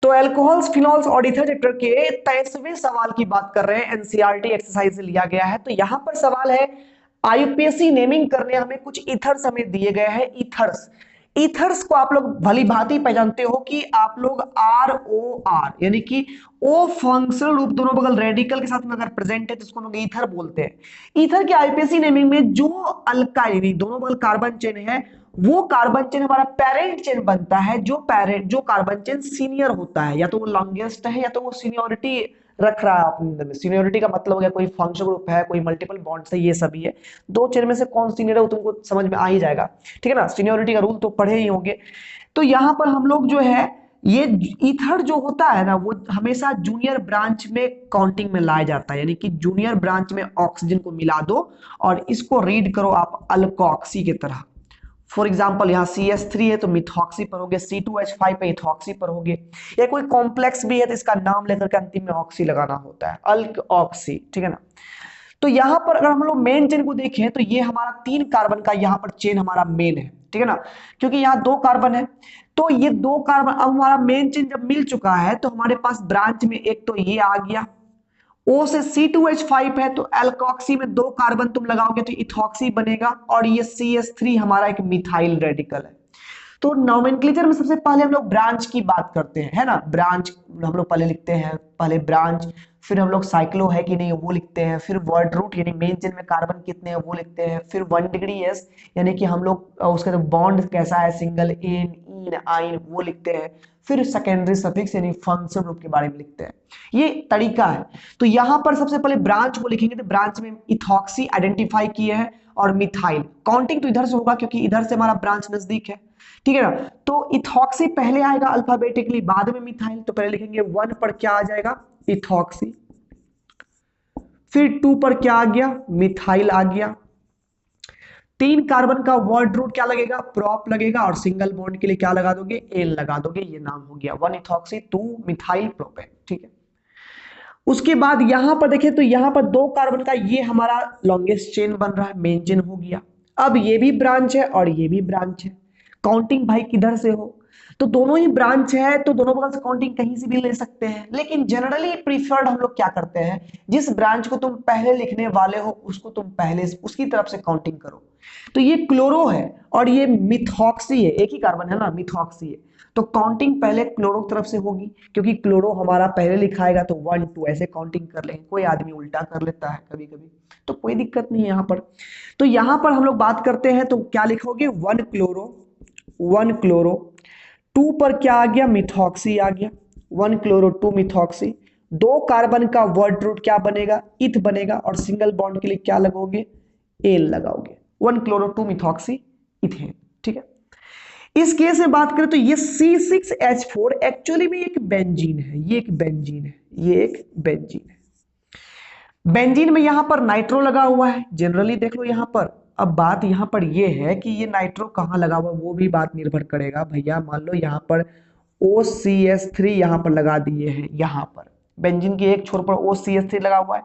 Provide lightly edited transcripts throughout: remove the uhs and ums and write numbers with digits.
तो alcohols, phenols और ether chapter के 23वें सवाल की बात कर रहे हैं, एनसीईआरटी एक्सरसाइज से लिया गया है। तो यहां पर सवाल है, आईयूपीएससी नेमिंग करने हमें कुछ ईथर्स हमें दिए गए हैं। ईथर्स, ईथर्स को आप लोग भली भांति पहचानते हो कि आप लोग आर ओ आर यानी कि ओ फंक्शनल रूप दोनों बगल रेडिकल के साथ में अगर प्रेजेंट है तो उसको हम लोग ईथर बोलते हैं। ईथर के आईपीएससी नेमिंग में जो अल्काइल दोनों बगल कार्बन चेन है, वो कार्बन चेन हमारा पेरेंट चेन बनता है। जो कार्बन चेन सीनियर होता है, या तो वो लॉन्गेस्ट है या तो वो सीनियोरिटी रख रहा है अपने अंदर में। सीनियोरिटी का मतलब हो गया कोई फंक्शनल ग्रुप है, कोई मल्टीपल बॉन्ड्स है, ये सभी है। दो चेन में से कौन सीनियर है वो तुमको समझ में आ ही जाएगा, ठीक है ना। सीनियोरिटी का रूल तो पढ़े ही होंगे। तो यहां पर हम लोग जो है, ये ईथर जो होता है ना, वो हमेशा जूनियर ब्रांच में काउंटिंग में लाया जाता है। यानी कि जूनियर ब्रांच में ऑक्सीजन को मिला दो और इसको रीड करो आप अल्कोक्सी की तरह। फॉर एग्जाम्पल यहाँ CH3 है तो मिथॉक्सी पर होगे, C2H5 पे इथॉक्सी पर होगे, या कोई कॉम्प्लेक्स भी है तो इसका नाम लेकर के अंतिम में ऑक्सी लगाना होता है, अल्क ऑक्सी, ठीक है ना। तो यहां पर अगर हम लोग मेन चेन को देखें तो ये हमारा 3 कार्बन का यहाँ पर चेन हमारा मेन है, ठीक है ना। क्योंकि यहाँ 2 कार्बन है, तो ये 2 कार्बन, अब हमारा मेन चेन जब मिल चुका है तो हमारे पास ब्रांच में एक तो ये आ गया, O से C2H5 है तो एल्कोक्सी में 2 कार्बन तुम लगाओगे तो इथॉक्सी बनेगा, और ये CH3 हमारा एक मिथाइल रेडिकल है। तो नोमेनक्लेचर में सबसे पहले हम लोग ब्रांच की बात करते हैं, है ना। ब्रांच हम लोग पहले लिखते हैं, पहले ब्रांच, फिर हम लोग साइक्लो है कि नहीं वो लिखते हैं, फिर वर्ड रूट यानी मेन चेन में कार्बन कितने हैं वो लिखते हैं, फिर 1 डिग्री एस यानी कि हम लोग उसका जो बॉन्ड कैसा है, सिंगल एन, इन, आइन, वो लिखते हैं, फिर सेकेंडरी सफिक्स यानी फंक्शनल ग्रुप के बारे में लिखते हैं। ये तरीका है। तो यहां पर सबसे पहले ब्रांच को लिखेंगे तो ब्रांच में इथॉक्सी आइडेंटिफाई किए हैं और मिथाइल। काउंटिंग तो इधर से होगा क्योंकि इधर से हमारा ब्रांच नजदीक है, ठीक है ना। तो इथॉक्सी पहले आएगा अल्फाबेटिकली, बाद में मिथाइल। तो पहले लिखेंगे 1 पर क्या आ जाएगा, इथॉक्सी, फिर 2 पर क्या आ गया, मिथाइल आ गया। 3 कार्बन का वर्ड रूट क्या लगेगा, प्रॉप लगेगा, और सिंगल बॉन्ड के लिए क्या लगा दोगे, एल लगा दोगे। ये नाम हो गया 1 इथॉक्सी 2 मिथाइल प्रोपेन, ठीक है। उसके बाद यहां पर देखें तो यहां पर 2 कार्बन का ये हमारा लॉन्गेस्ट चेन बन रहा है, मेन चेन हो गया। अब ये भी ब्रांच है और ये भी ब्रांच है। काउंटिंग भाई किधर से हो, तो दोनों ही ब्रांच है तो दोनों बगल से काउंटिंग कहीं से भी ले सकते हैं। लेकिन जनरली प्रीफर्ड हम लोग क्या करते हैं, जिस ब्रांच को तुम पहले लिखने वाले हो उसको तुम पहले उसकी तरफ से काउंटिंग करो। तो ये क्लोरो है और ये मिथॉक्सी है, एक ही कार्बन है ना, मिथॉक्सी है। तो काउंटिंग पहले क्लोरो की तरफ से होगी, क्योंकि क्लोरो हमारा पहले लिखाएगा तो 1 2 ऐसे काउंटिंग कर लेंगे। कोई आदमी उल्टा कर लेता है कभी कभी, तो कोई दिक्कत नहीं है यहाँ पर। तो यहाँ पर हम लोग बात करते हैं तो क्या लिखोगे, 1 क्लोरो, 1 क्लोरो, 2 पर क्या आ गया, मिथॉक्सी आ गया, 1 क्लोरो 2 मिथॉक्सी। 2 कार्बन का वर्ड रूट क्या बनेगा, इथ बनेगा, और सिंगल बॉन्ड के लिए क्या लगोगे, एल लगाओगे, 1 क्लोरो 2 मिथॉक्सी इथेन, ठीक है। इस केस में बात करें तो ये C6H4 एक्चुअली में एक बेंजीन है, ये एक बेंजीन है, ये एक बेंजीन है। बेंजीन में यहां पर नाइट्रो लगा हुआ है, जनरली देख लो यहां पर। अब बात यहां पर ये है कि ये नाइट्रो कहां लगा हुआ है वो भी बात निर्भर करेगा भैया। मान लो यहां पर OCH3 यहां पर लगा दिए हैं, यहां पर बेंजीन के एक छोर पर OCH3 लगा हुआ है,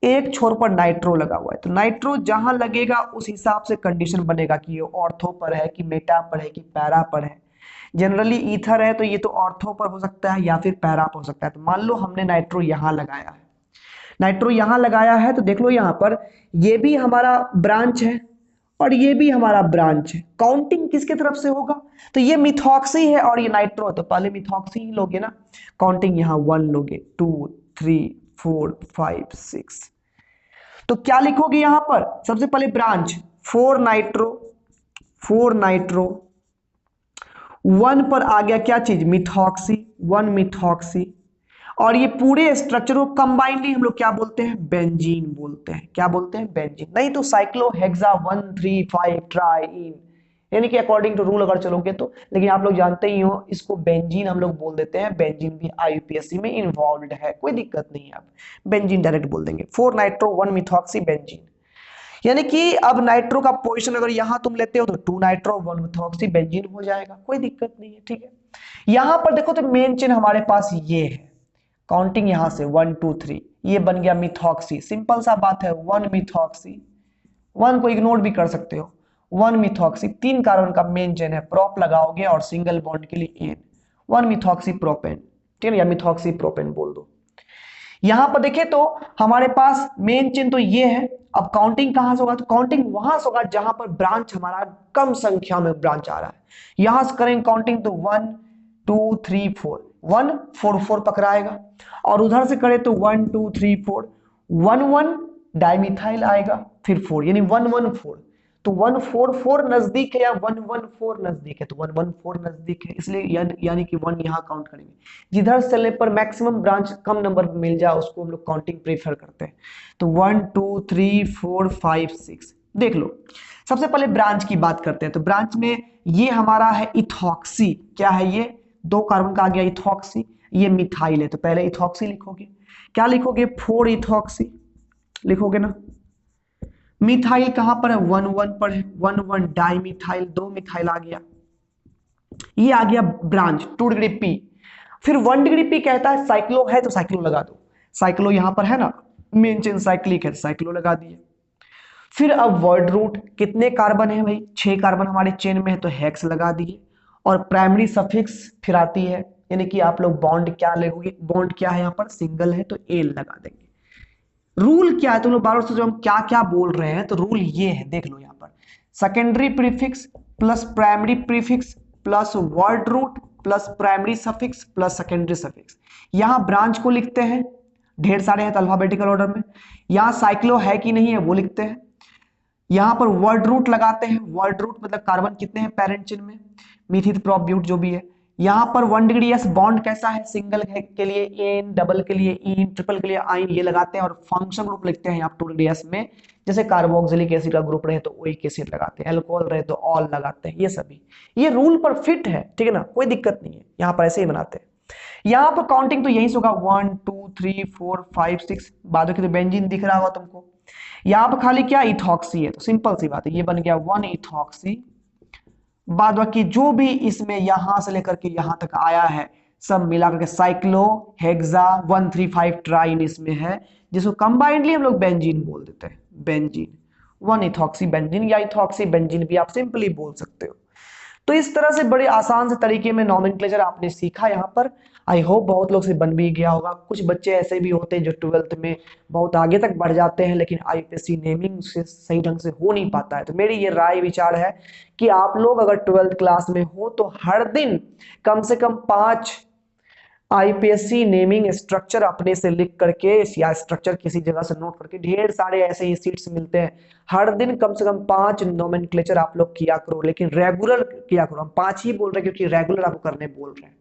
एक छोर पर नाइट्रो लगा हुआ है। तो नाइट्रो जहां लगेगा उस हिसाब से कंडीशन बनेगा कि ये ऑर्थो पर है कि मेटा पर है कि पैरा पर है। जनरली ईथर है तो ये तो ऑर्थो पर हो सकता है या फिर पैरा पर हो सकता है। तो मान लो हमने नाइट्रो यहां लगाया है, नाइट्रो यहां लगाया है, तो देख लो यहां पर ये भी हमारा ब्रांच है और ये भी हमारा ब्रांच है। काउंटिंग किसके तरफ से होगा, तो ये मिथॉक्सी है और ये नाइट्रो है तो पहले मिथॉक्सी ही लोगे ना। काउंटिंग यहां 1 लोगे, 2 3 4 5 6। तो क्या लिखोगे यहां पर, सबसे पहले ब्रांच 4 नाइट्रो, 4 नाइट्रो, 1 पर आ गया क्या चीज, मिथॉक्सी, 1 मिथॉक्सी। और ये पूरे स्ट्रक्चर को कंबाइंडली हम लोग क्या बोलते हैं, बेंजीन बोलते हैं। क्या बोलते हैं, बेंजीन। नहीं तो साइक्लोहेक्सा 1 3 5 ट्राइन, यानी कि अकॉर्डिंग टू रूल अगर चलोगे तो। लेकिन आप लोग जानते ही हो इसको बेंजीन हम लोग बोल देते हैं। बेंजीन भी आईयूपीएससी में इन्वॉल्व है, कोई दिक्कत नहीं है, आप बेंजीन डायरेक्ट बोल देंगे। 4 नाइट्रो 1 मिथॉक्सी बेंजीन। यानी कि अब नाइट्रो का पोजीशन अगर यहां तुम लेते हो तो 2 नाइट्रो 1 मिथॉक्सी बेंजीन हो जाएगा, कोई दिक्कत नहीं है, ठीक है। यहां पर देखो तो मेन चेन हमारे पास ये है, काउंटिंग यहां से 1 2 3, ये बन गया मिथॉक्सी। सिंपल सा बात है, 1 मिथॉक्सी, 1 को इग्नोर भी कर सकते हो, 1 मिथॉक्सी। 3 कार्बन का मेन चेन है, प्रॉप लगाओगे और सिंगल बॉन्ड के लिए एन, 1 मिथॉक्सी प्रोपेन, ठीक है, या मिथॉक्सी प्रोपेन बोल दो। यहां पर देखें तो हमारे पास मेन चेन तो ये है। अब काउंटिंग कहां से होगा, तो काउंटिंग वहां से होगा जहां पर ब्रांच हमारा कम संख्या में ब्रांच आ रहा है। यहां से करेंगे काउंटिंग तो 1 2 3 4, 1 4 4 पकड़ाएगा। और उधर से करें तो 1 2 3 4, 1 1 डाइमिथाइल आएगा, फिर 4 यानी 1 1 4। तो 1 4 4 नजदीक है या 1 1 4 नजदीक है, तो 1 1 4 नजदीक है, इसलिए यानी कि 1 यहां काउंट करेंगे। जिधर चलने पर मैक्सिमम ब्रांच कम नंबर में मिल जाए उसको हम लोग काउंटिंग प्रेफर करते हैं। तो 1 2 3 4 5 6 देख लो। सबसे पहले ब्रांच की बात करते हैं। तो ब्रांच में ये हमारा है इथॉक्सी, क्या है ये, 2 कार्बन का आ गया इथॉक्सी, ये मिथाइल है। तो पहले इथॉक्सी लिखोगे, क्या लिखोगे, 4 इथॉक्सी लिखोगे ना। मिथाइल कहां पर है, 1 1 पर है, 1 1 डाइमिथाइल, 2 मिथाइल आ गया। ये आ गया ब्रांच 2 डिग्री पी। फिर 1 डिग्री पी कहता है साइक्लो है तो साइक्लो लगा दो, साइक्लो यहां पर है ना, मेन चेन साइक्लिक है, साइक्लो लगा दिए। फिर अब वर्ड रूट, कितने कार्बन है भाई, 6 कार्बन हमारे चेन में है तो हेक्स लगा दिए। और प्राइमरी सफिक्स फिर आती है, यानी कि आप लोग बॉन्ड क्या लगोगे, बॉन्ड क्या है यहाँ पर, सिंगल है तो एल लगा देंगे। रूल क्या है, तुम लोग बार बार सोचो हम क्या क्या बोल रहे हैं, तो रूल ये है, देख लो यहाँ पर, secondary prefix plus primary prefix plus word root plus primary suffix plus secondary suffix. यहां ब्रांच को लिखते हैं, ढेर सारे हैं तो अल्फाबेटिकल ऑर्डर में। यहां साइक्लो है कि नहीं है वो लिखते हैं। यहां पर वर्ड रूट लगाते हैं, वर्ड रूट मतलब कार्बन कितने हैं पेरेंट चेन में, मिथित प्रोप ब्यूट जो भी है। यहां पर 1 डिग्री एस बॉन्ड कैसा है, सिंगल के लिए एन, डबल के लिए इन, ट्रिपल के लिए आइन, ये लगाते हैं। और फंक्शन ग्रुप लिखते हैं आप 2 डिग्री एस में, जैसे कार्बोक्सिलिक एसिड का ग्रुप रहे तो ओइक एसिड लगाते हैं, अल्कोहल रहे तो ऑल लगाते हैं, ये सभी ये रूल पर फिट है, ठीक है ना, कोई दिक्कत नहीं है, यहां पर ऐसे ही बनाते हैं। यहां पर काउंटिंग तो यही से होगा 1 2 3 4 5 6, बाद में तो बेंजीन दिख रहा होगा तुमको। यहां पर खाली क्या इथॉक्सी है, तो सिंपल सी बात है, ये बन गया 1 इथॉक्सी। बाद बाकी जो भी इसमें यहां से लेकर के यहां तक आया है सब मिला करके साइक्लो हेक्सा 135 ट्राइन इसमें है, जिसको कंबाइंडली हम लोग बेंजीन बोल देते हैं, बेंजीन 1 इथॉक्सी बेंजीन या इथॉक्सी बेंजीन भी आप सिंपली बोल सकते हो। तो इस तरह से बड़े आसान से तरीके में नॉमेनक्लेचर आपने सीखा यहाँ पर। आई होप बहुत लोग से बन भी गया होगा। कुछ बच्चे ऐसे भी होते हैं जो 12th में बहुत आगे तक बढ़ जाते हैं लेकिन आईपीएससी नेमिंग से सही ढंग से हो नहीं पाता है। तो मेरी ये राय विचार है कि आप लोग अगर 12th क्लास में हो तो हर दिन कम से कम 5 आईपीएससी नेमिंग स्ट्रक्चर अपने से लिख करके या स्ट्रक्चर किसी जगह से नोट करके, ढेर सारे ऐसे ही सीट्स मिलते हैं, हर दिन कम से कम 5 नोमेनक्लेचर आप लोग किया करो, लेकिन रेगुलर किया करो। हम 5 ही बोल रहे हैं क्योंकि रेगुलर आपको करने बोल रहे हैं,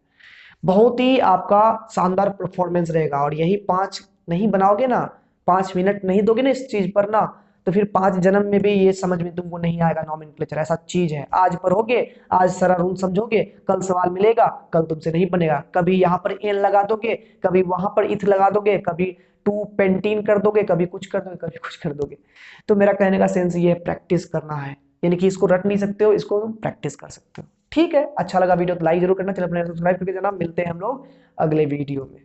बहुत ही आपका शानदार परफॉर्मेंस रहेगा। और यही 5 नहीं बनाओगे ना, 5 मिनट नहीं दोगे ना इस चीज पर ना, तो फिर 5 जन्म में भी ये समझ में तुमको नहीं आएगा नॉमेनक्लेचर, ऐसा चीज है। आज पढ़ोगे, आज सारा रूल समझोगे, कल सवाल मिलेगा, कल तुमसे नहीं बनेगा। कभी यहाँ पर एन लगा दोगे, कभी वहां पर इथ लगा दोगे, कभी 2 पेंटीन कर दोगे, कभी कुछ कर दोगे, कभी कुछ कर दोगे। तो मेरा कहने का सेंस ये प्रैक्टिस करना है, यानी कि इसको रट नहीं सकते हो, इसको प्रैक्टिस कर सकते हो। ठीक है, अच्छा लगा वीडियो तो लाइक जरूर करना, चलो अपने सब्सक्राइब करके जाना। मिलते हैं हम लोग अगले वीडियो में।